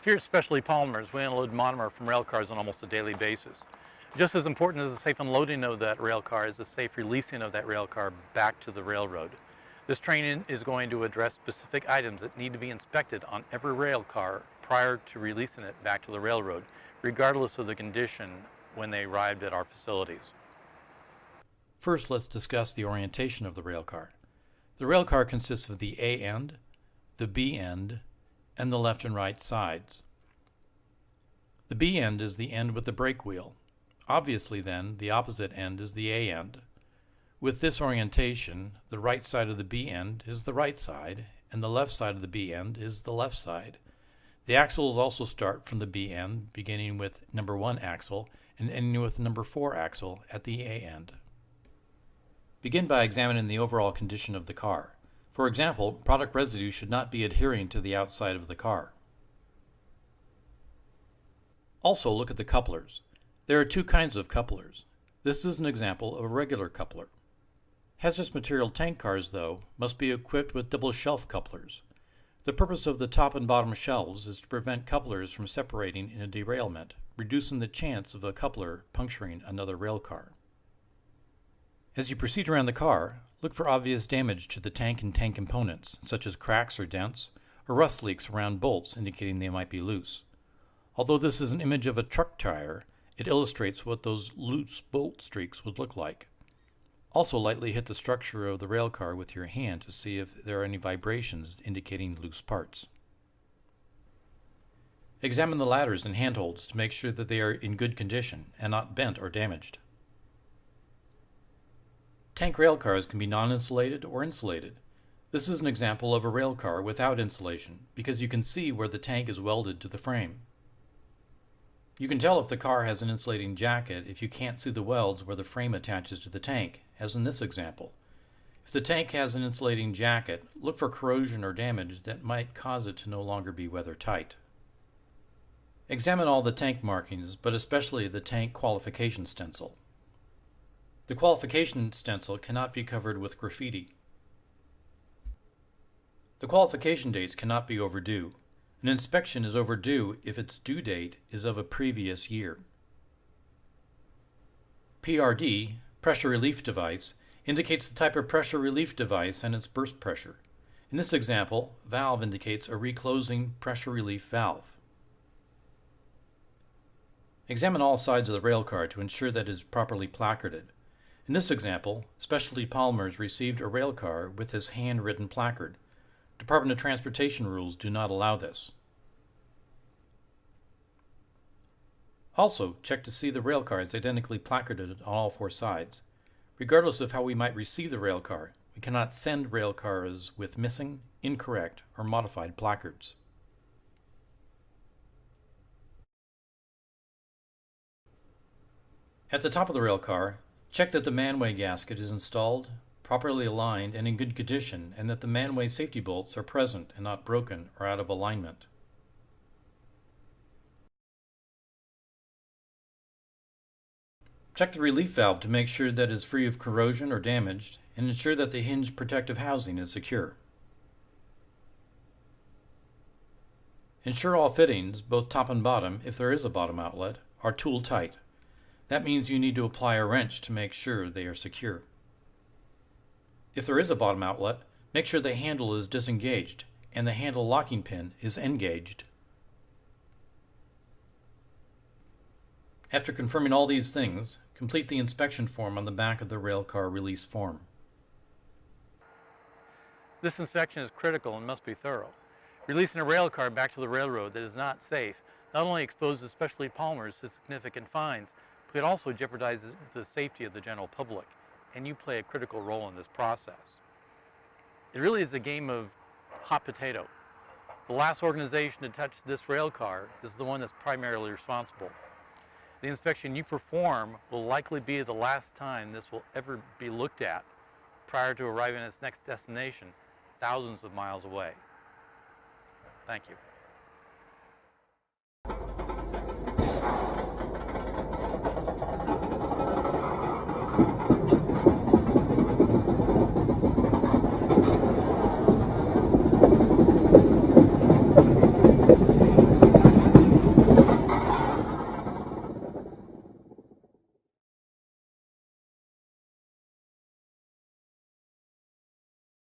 Here at Specialty Polymers, we unload monomer from rail cars on almost a daily basis. Just as important as the safe unloading of that rail car is the safe releasing of that rail car back to the railroad. This training is going to address specific items that need to be inspected on every rail car prior to releasing it back to the railroad, regardless of the condition when they arrived at our facilities. First, let's discuss the orientation of the rail car. The rail car consists of the A end, the B end, and the left and right sides. The B end is the end with the brake wheel. Obviously then, the opposite end is the A end. With this orientation, the right side of the B end is the right side, and the left side of the B end is the left side. The axles also start from the B end, beginning with number 1 axle and ending with number 4 axle at the A end. Begin by examining the overall condition of the car. For example, product residue should not be adhering to the outside of the car. Also look at the couplers. There are two kinds of couplers. This is an example of a regular coupler. Hazardous material tank cars, though, must be equipped with double shelf couplers. The purpose of the top and bottom shelves is to prevent couplers from separating in a derailment, reducing the chance of a coupler puncturing another rail car. As you proceed around the car, look for obvious damage to the tank and tank components, such as cracks or dents, or rust leaks around bolts indicating they might be loose. Although this is an image of a truck tire, it illustrates what those loose bolt streaks would look like. Also lightly hit the structure of the rail car with your hand to see if there are any vibrations indicating loose parts. Examine the ladders and handholds to make sure that they are in good condition and not bent or damaged. Tank rail cars can be non-insulated or insulated. This is an example of a rail car without insulation because you can see where the tank is welded to the frame. You can tell if the car has an insulating jacket if you can't see the welds where the frame attaches to the tank, as in this example. If the tank has an insulating jacket, look for corrosion or damage that might cause it to no longer be weather tight. Examine all the tank markings, but especially the tank qualification stencil. The qualification stencil cannot be covered with graffiti. The qualification dates cannot be overdue. An inspection is overdue if its due date is of a previous year. PRD, pressure relief device, indicates the type of pressure relief device and its burst pressure. In this example, valve indicates a reclosing pressure relief valve. Examine all sides of the rail car to ensure that it is properly placarded. In this example, Specialty Polymers received a rail car with this handwritten placard. Department of Transportation rules do not allow this. Also, check to see the rail car is identically placarded on all 4 sides. Regardless of how we might receive the rail car, we cannot send rail cars with missing, incorrect, or modified placards. At the top of the rail car, check that the manway gasket is installed, properly aligned, and in good condition, and that the manway safety bolts are present and not broken or out of alignment. Check the relief valve to make sure that it is free of corrosion or damage, and ensure that the hinge protective housing is secure. Ensure all fittings, both top and bottom, if there is a bottom outlet, are tool tight. That means you need to apply a wrench to make sure they are secure. If there is a bottom outlet, make sure the handle is disengaged and the handle locking pin is engaged. After confirming all these things, complete the inspection form on the back of the rail car release form. This inspection is critical and must be thorough. Releasing a rail car back to the railroad that is not safe not only exposes Specialty Polymers to significant fines, but it also jeopardizes the safety of the general public, and you play a critical role in this process. It really is a game of hot potato. The last organization to touch this rail car is the one that's primarily responsible. The inspection you perform will likely be the last time this will ever be looked at prior to arriving at its next destination, thousands of miles away. Thank you.